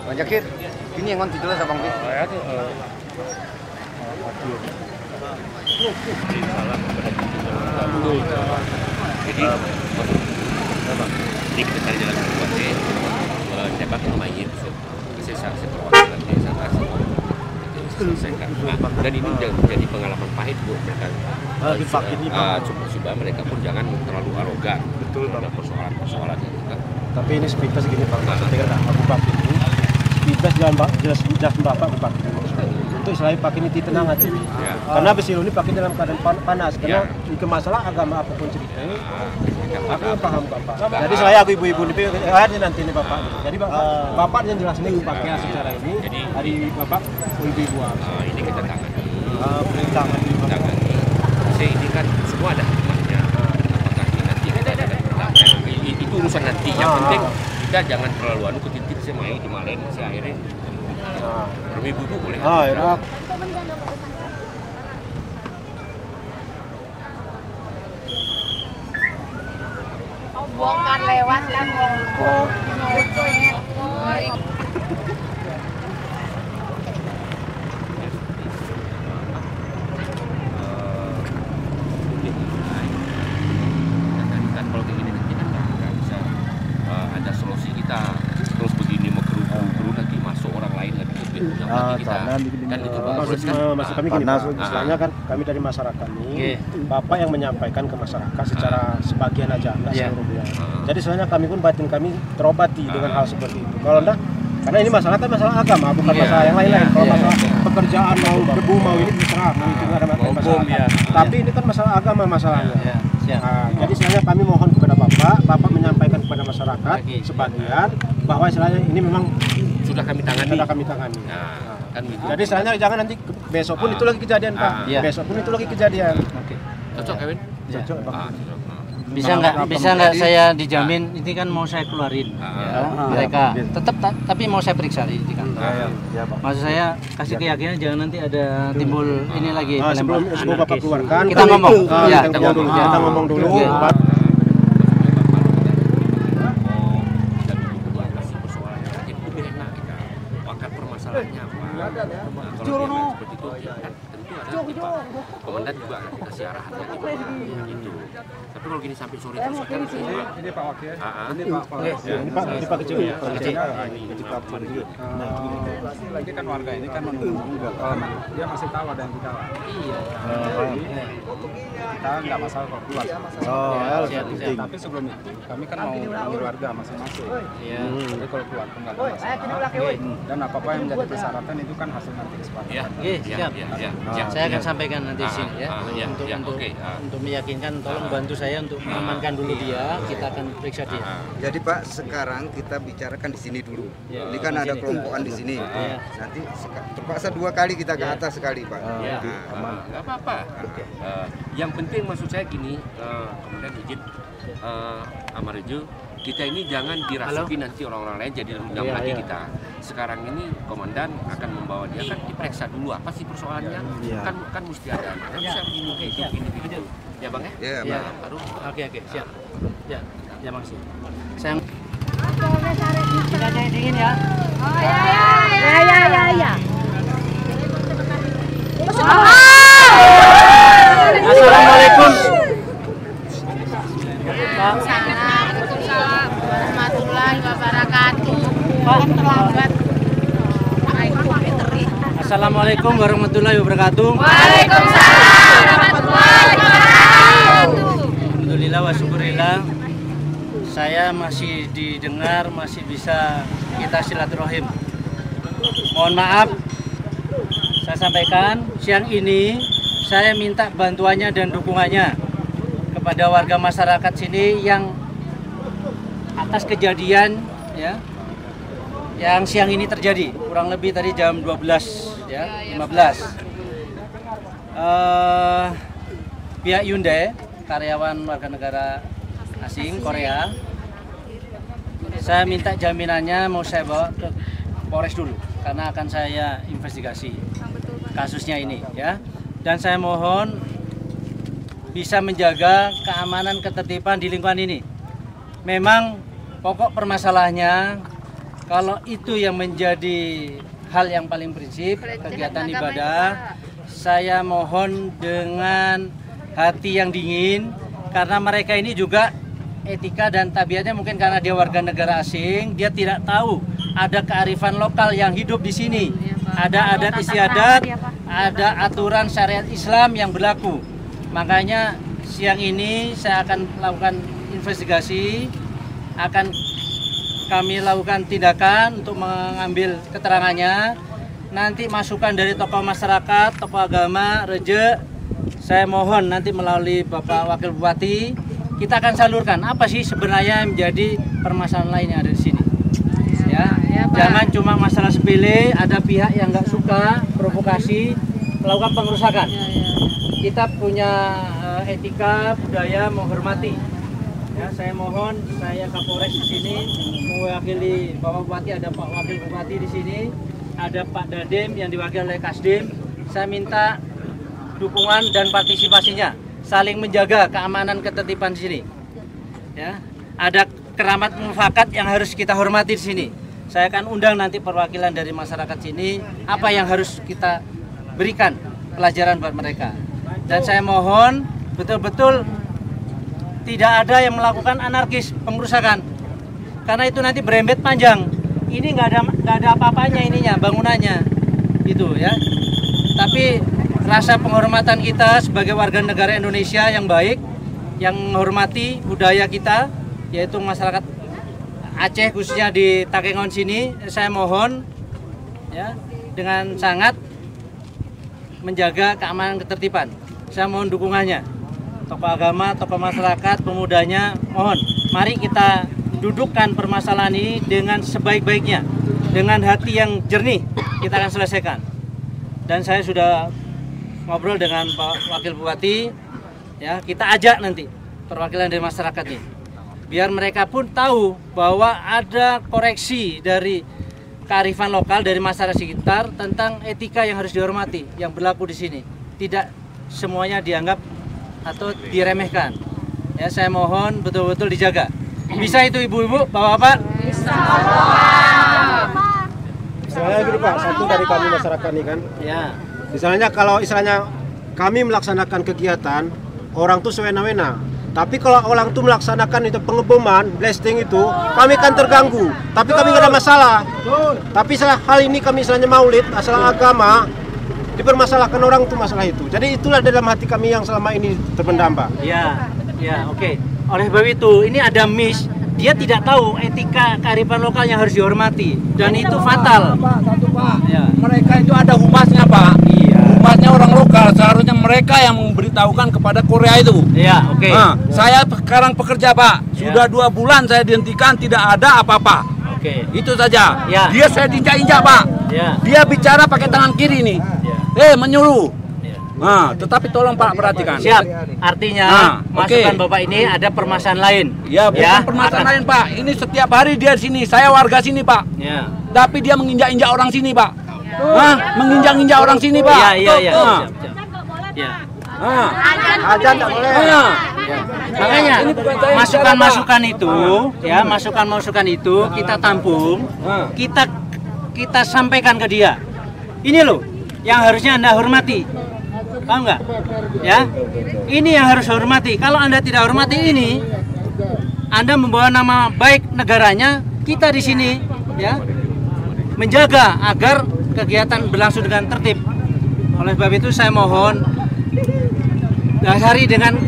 Bang Jakir, ini yang ngonti dulu sama Bang Pi. Jadi kita cari jalan keluar tembak ke mayit. Saya perwakilan desa kasih selesaikan. Dan ini jadi pengalaman pahit buat mereka. Coba mereka pun jangan terlalu arogan. Betul, Bang. Persoalan itu kan. Tapi ini sepintas gini Pak, maksudnya kan Bupati ini sepintas jelas Bapak Bupati untuk istilahnya pakai ini tenang aja ya. Karena besi ini pakai dalam keadaan panas karena ke masalah agama apapun ceritanya aku paham Bapak. Jadi saya aku ibu-ibu ini nanti ini Bapak. Jadi Bapak yang jelas ini pakai secara ini hari Bapak ibu-ibu ini kita tangani. Tangani. Ini kan semua ada hikmahnya. Apakah ini nanti kita ada itu urusan nanti. Yang penting kita jangan terlalu ke titik saya main di Malen saya akhirnya ibu-ibu boleh. Ya. Bongkar lewat kan kalau kayak gini nanti kan nggak bisa ada solusi kita terus begini menggeru-geru lagi masuk orang lain lagi kita kan itu maksud kami gini istilahnya kan kami dari masyarakat nih Bapak yang menyampaikan ke masyarakat secara sebagian aja nggak seluruhnya. Jadi sebenarnya kami pun batin kami terobati dengan hal seperti itu. Kalau enggak, karena ini masalah kan masalah agama bukan masalah yang lain-lain. Kalau masalah pekerjaan mau debu mau ini terserah itu nggak ada masalah. Tapi ini kan masalah agama masalahnya. Jadi sebenarnya kami mohon kepada Bapak menyampaikan kepada masyarakat sebagian bahwa istilahnya ini memang sudah kami tangani. Kan gitu. Jadi sebenarnya jangan nanti besok pun itu lagi kejadian Pak. Besok pun itu lagi kejadian. Cocok Kevin? Cocok Pak. Bisa nggak saya dijamin ini kan mau saya keluarin mereka tetap tapi mau saya periksa di kantor. Maksud saya kasih keyakinan jangan nanti ada timbul ini lagi sebelum Bapak keluarkan kita ngomong kita ngomong dulu. Komandan juga kasih arahannya gitu. Tapi kalau gini sampai sore terus kan ini Pak Wakil. Ini Pak Kecil. Lagi kan warga ini kan menunggu dia masih tahu ada yang di dalam. Iya. Kita nggak masalah kalau keluar. Tapi sebelum itu kami kan mau panggil warga masing-masing. Jadi kalau keluar pun nggak ada masalah. Dan apa-apa yang menjadi persyaratan itu kan hasil nanti kesepakatan. Siap. Saya akan sampaikan nanti sini untuk meyakinkan tolong bantu saya untuk mengamankan dulu dia, kita akan periksa dia. Jadi Pak, sekarang kita bicarakan di sini dulu. Ini kan ada kelompokan di sini. Nanti terpaksa 2 kali kita ke atas sekali Pak. Nggak apa-apa. Yang penting maksud saya gini, kemudian izin Amarejo, kita ini jangan dirasuki nanti orang-orang lain jadi dendam lagi kita. Sekarang ini komandan akan membawa dia kan diperiksa dulu apa sih persoalannya, kan mesti ada. Kan bisa begini gitu. Ya Bang ya? Iya. Baru. Oke, siap. Ya makasih. Sayang. Tidak ada yang dingin ya? Oh ya. Assalamualaikum. Waalaikumsalam warahmatullahi wabarakatuh. Terlambat. Assalamualaikum warahmatullahi wabarakatuh. Waalaikumsalam warahmatullahi wabarakatuh. Alhamdulillah wa syukurillah. Saya masih didengar, masih bisa kita silaturahim. Mohon maaf, saya sampaikan siang ini saya minta bantuannya dan dukungannya kepada warga masyarakat sini yang atas kejadian yang siang ini terjadi kurang lebih tadi jam 12 15. Pihak Hyundai, karyawan warga negara asing Korea, saya minta jaminannya mau saya bawa ke Polres dulu karena akan saya investigasi kasusnya ini ya. Dan saya mohon bisa menjaga keamanan ketertiban di lingkungan ini. Memang pokok permasalahannya Kalau itu yang menjadi hal yang paling prinsip kegiatan ibadah, saya mohon dengan hati yang dingin, karena mereka ini juga etika dan tabiatnya mungkin karena dia warga negara asing, dia tidak tahu ada kearifan lokal yang hidup di sini, ada adat istiadat, ada aturan syariat Islam yang berlaku. Makanya siang ini saya akan lakukan investigasi, akan kami lakukan tindakan untuk mengambil keterangannya. Nanti masukan dari tokoh masyarakat, tokoh agama, reje, saya mohon nanti melalui Bapak Wakil Bupati, kita akan salurkan apa sih sebenarnya yang menjadi permasalahan lain yang ada di sini. Ya, jangan cuma masalah sepele, ada pihak yang nggak suka provokasi, melakukan pengerusakan. Kita punya etika, budaya, menghormati. Ya, saya mohon, saya Kapolres di sini mewakili Bapak Bupati, ada Pak Wakil Bupati di sini, ada Pak Dadem yang diwakili oleh Kasdim. Saya minta dukungan dan partisipasinya, saling menjaga keamanan ketertiban di sini. Ya, ada keramat mufakat yang harus kita hormati di sini. Saya akan undang nanti perwakilan dari masyarakat sini, apa yang harus kita berikan pelajaran buat mereka. Dan saya mohon betul-betul tidak ada yang melakukan anarkis pengerusakan, karena itu nanti berembet panjang. Ini nggak ada apa-apanya ininya, bangunannya itu ya. Tapi rasa penghormatan kita sebagai warga negara Indonesia yang baik, yang menghormati budaya kita, yaitu masyarakat Aceh khususnya di Takengon sini, saya mohon ya dengan sangat menjaga keamanan ketertiban. Saya mohon dukungannya. Tokoh agama, tokoh masyarakat, pemudanya, mohon mari kita dudukkan permasalahan ini dengan sebaik-baiknya, dengan hati yang jernih kita akan selesaikan. Dan saya sudah ngobrol dengan Pak Wakil Bupati, ya kita ajak nanti perwakilan dari masyarakat ini, biar mereka pun tahu bahwa ada koreksi dari kearifan lokal dari masyarakat sekitar tentang etika yang harus dihormati, yang berlaku di sini. Tidak semuanya dianggap atau diremehkan. Ya, saya mohon betul-betul dijaga. Bisa itu ibu-ibu, bapak-bapak? Bisa. Saya gini Pak, satu dari kami masyarakat ini kan. Ya. Misalnya kalau istilahnya kami melaksanakan kegiatan, orang tuh sewena-wena. Tapi kalau orang tuh melaksanakan itu pengeboman, blasting itu, kami kan terganggu. Tapi kami nggak ada masalah. Tapi salah hal ini kami istilahnya maulid, masalah agama, dipermasalahkan orang tuh masalah itu. Jadi itulah dalam hati kami yang selama ini terpendam, Pak. Ya, ya, oke. Oleh sebab itu, ini ada miss. Dia tidak tahu etika kearifan lokal yang harus dihormati, dan itu fatal. Pak. Ya. Mereka itu ada humasnya, Pak. Iya. Humasnya orang lokal. Seharusnya mereka yang memberitahukan kepada Korea itu. Iya, oke. Nah, saya sekarang pekerja, Pak. Sudah 2 bulan saya dihentikan, tidak ada apa-apa. Oke. Itu saja. Ya. Dia saya diinjak-injak, Pak. Ya. Dia bicara pakai tangan kiri nih. Menyuruh. Ya. Nah, tetapi tolong Pak perhatikan. Siap. Artinya masukan Bapak ini ada permasalahan lain. Ya, bukan permasalahan lain, Pak. Ini setiap hari dia di sini. Saya warga sini, Pak. Ya. Tapi dia menginjak-injak orang sini, Pak. Menginjak-injak orang sini, Pak. Iya. Ya. Ajan tak boleh. Makanya masukan-masukan itu, ya masukan-masukan itu kita tampung, kita sampaikan ke dia. Ini loh yang harusnya Anda hormati, paham nggak? Ya, ini yang harus hormati. Kalau Anda tidak hormati ini, Anda membawa nama baik negaranya. Kita di sini, ya, menjaga agar kegiatan berlangsung dengan tertib. Oleh sebab itu saya mohon dasari dengan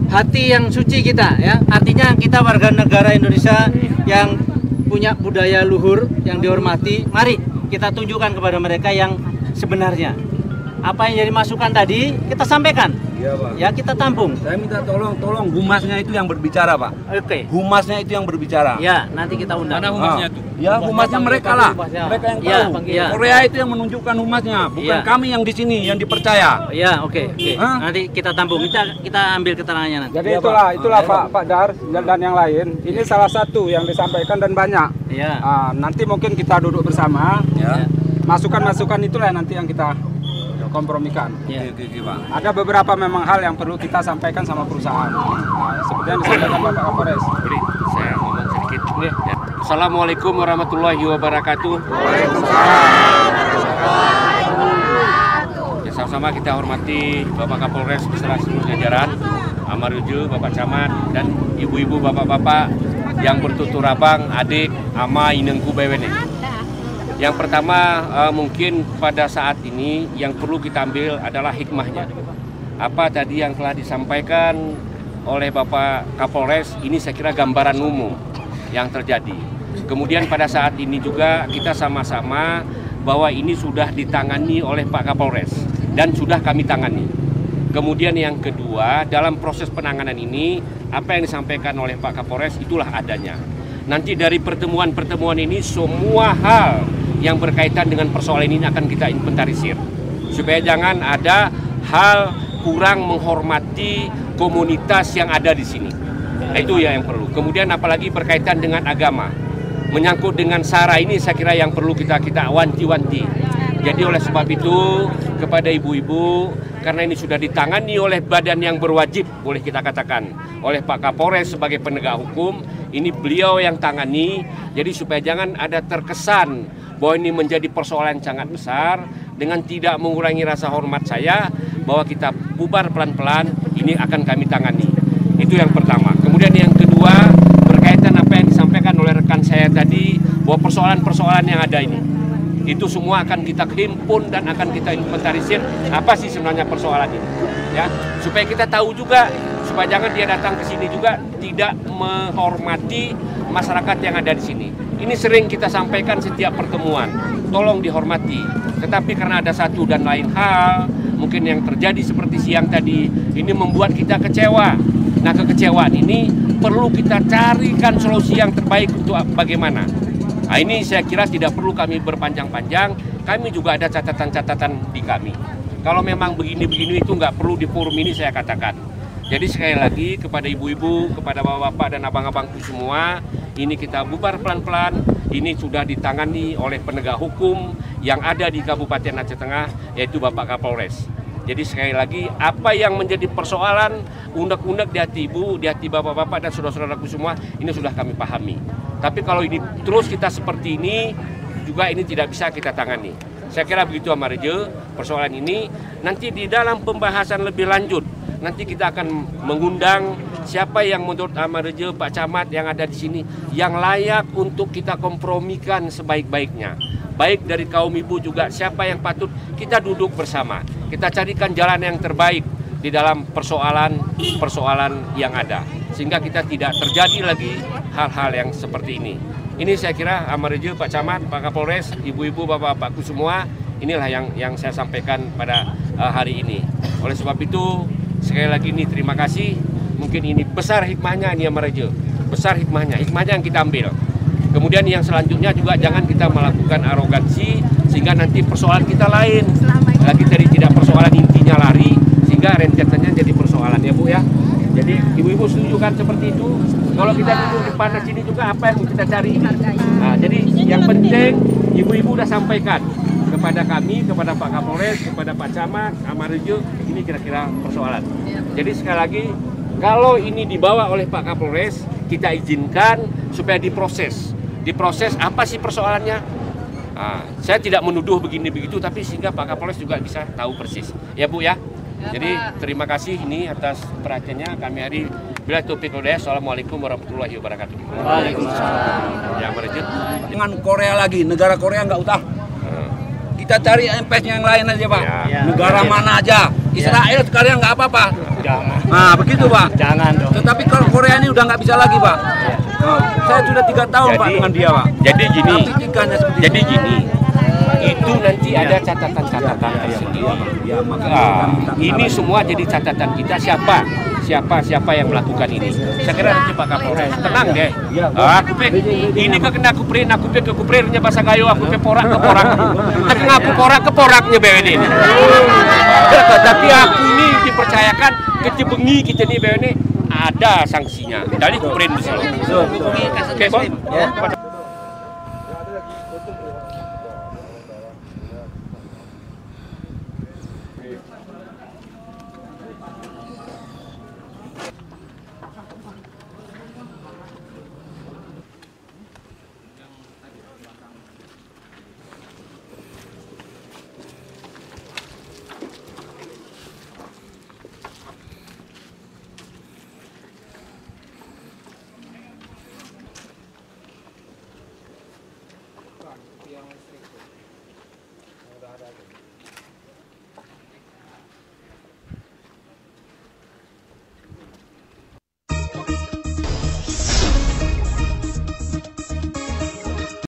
hati yang suci kita, ya. Artinya kita warga negara Indonesia yang punya budaya luhur yang dihormati. Mari kita tunjukkan kepada mereka yang sebenarnya. Apa yang jadi masukan tadi kita sampaikan. Iya, Pak. Ya, kita tampung. Saya minta tolong humasnya itu yang berbicara, Pak. Oke. Humasnya itu yang berbicara. Ya, nanti kita undang. Mana humasnya itu? Ya, humasnya mereka lah. Mereka yang tahu. Ya. Korea itu yang menunjukkan humasnya, bukan Ya. kami yang di sini yang dipercaya. Ya, oke. Nanti kita tampung. Kita ambil keterangannya nanti. Jadi itulah Pak Dar dan yang lain. Ini salah satu yang disampaikan dan banyak. Ya. Nanti mungkin kita duduk bersama. Ya. Masukan-masukan itulah nanti yang kita kompromikan. Ya. Oke, Pak. Ada beberapa memang hal yang perlu kita sampaikan sama perusahaan. Seperti yang disampaikan Bapak Kapolres. Beri saya ngomong sedikit. Ya. Assalamualaikum warahmatullahi wabarakatuh. Ya, sama-sama kita hormati Bapak Kapolres beserta seluruh jajaran, Amaruju, Bapak Camat, dan ibu-ibu, bapak-bapak yang bertutur abang, adik, ama, inengku, bewene. Yang pertama mungkin pada saat ini yang perlu kita ambil adalah hikmahnya. Apa tadi yang telah disampaikan oleh Bapak Kapolres, ini saya kira gambaran umum yang terjadi. Kemudian pada saat ini juga kita sama-sama bahwa ini sudah ditangani oleh Pak Kapolres dan sudah kami tangani. Kemudian yang kedua, dalam proses penanganan ini, apa yang disampaikan oleh Pak Kapolres itulah adanya. Nanti dari pertemuan-pertemuan ini semua hal yang berkaitan dengan persoalan ini akan kita inventarisir. Supaya jangan ada hal kurang menghormati komunitas yang ada di sini. Itu ya yang perlu. Kemudian apalagi berkaitan dengan agama. Menyangkut dengan SARA ini saya kira yang perlu kita wanti-wanti. Jadi oleh sebab itu kepada ibu-ibu, karena ini sudah ditangani oleh badan yang berwajib, boleh kita katakan, oleh Pak Kapolres sebagai penegak hukum, ini beliau yang tangani. Jadi supaya jangan ada terkesan bahwa ini menjadi persoalan sangat besar, dengan tidak mengurangi rasa hormat saya, bahwa kita bubar pelan-pelan, ini akan kami tangani. Itu yang pertama. Kemudian yang kedua, berkaitan apa yang disampaikan oleh rekan saya tadi, bahwa persoalan-persoalan yang ada ini, itu semua akan kita himpun dan akan kita inventarisir apa sih sebenarnya persoalan ini. Ya, supaya kita tahu juga, supaya jangan dia datang ke sini juga tidak menghormati masyarakat yang ada di sini. Ini sering kita sampaikan setiap pertemuan, tolong dihormati. Tetapi karena ada satu dan lain hal, mungkin yang terjadi seperti siang tadi, ini membuat kita kecewa. Nah, kekecewaan ini perlu kita carikan solusi yang terbaik untuk bagaimana. Nah, ini saya kira tidak perlu kami berpanjang-panjang, kami juga ada catatan-catatan di kami. Kalau memang begini-begini itu nggak perlu di forum ini saya katakan. Jadi sekali lagi kepada ibu-ibu, kepada bapak-bapak dan abang-abangku semua, ini kita bubar pelan-pelan, ini sudah ditangani oleh penegak hukum yang ada di Kabupaten Aceh Tengah, yaitu Bapak Kapolres. Jadi sekali lagi, apa yang menjadi persoalan, unek-unek di hati ibu, di hati bapak-bapak dan saudara-saudaraku semua, ini sudah kami pahami. Tapi kalau ini terus kita seperti ini, juga ini tidak bisa kita tangani. Saya kira begitu Amarejo, persoalan ini nanti di dalam pembahasan lebih lanjut, nanti kita akan mengundang siapa yang menurut Amarejo, Pak Camat yang ada di sini, yang layak untuk kita kompromikan sebaik-baiknya. Baik dari kaum ibu juga, siapa yang patut kita duduk bersama. Kita carikan jalan yang terbaik di dalam persoalan yang ada. Sehingga kita tidak terjadi lagi hal-hal yang seperti ini. Ini saya kira Amarejo, Pak Camat, Pak Kapolres, ibu-ibu, bapak-bapakku semua, inilah yang saya sampaikan pada hari ini. Oleh sebab itu, sekali lagi ini terima kasih. Mungkin ini besar hikmahnya ini Amarejo. Besar hikmahnya yang kita ambil. Kemudian yang selanjutnya juga jangan kita melakukan arogansi sehingga nanti persoalan kita lain. Lagi tadi tidak persoalan intinya lari sehingga rentetannya jadi persoalan ya Bu ya. Jadi ibu-ibu setuju kan seperti itu. Kalau kita duduk di panas ini juga apa yang kita cari ini. Nah, jadi yang penting ibu-ibu udah sampaikan kepada kami, kepada Pak Kapolres, kepada Pak Camat, Amarejo, ini kira-kira persoalan. Jadi sekali lagi kalau ini dibawa oleh Pak Kapolres, kita izinkan supaya diproses. Diproses apa sih persoalannya? Nah, saya tidak menuduh begini begitu, tapi sehingga Pak Kapolres juga bisa tahu persis. Ya Bu ya. Jadi terima kasih ini atas perhatiannya kami hari. Bila taufiq wal hidayah. Assalamualaikum warahmatullahi wabarakatuh. Waalaikumsalam. Ya Amarejo. Dengan Korea lagi, negara Korea nggak utah. Kita cari MPS yang lain aja Pak. Ya. Negara mana aja. Israel sekalian nggak apa-apa. Jangan. Nah begitu Pak. Jangan dong. Tetapi kalau Korea ini udah nggak bisa lagi Pak. Nah, saya sudah 3 tahun Pak dengan dia Pak. Jadi gini. Jadi gini. Itu nanti ada catatan-catatan tersendiri. Ini semua jadi catatan kita siapa yang melakukan ini. Saya kira nanti Pak Kapolres tenang deh. Aku ini kena kuprin, aku ke kuprirnya bahasa gayo, aku ke porak ke porak. Tapi ngaku porak ke poraknya BWN ini. Tapi aku ini dipercayakan kecibengi kita nih BWN ada sanksinya. Dari kuprin bisa. Oke, Bang. yang listrik tuh. Yang udah ada tuh.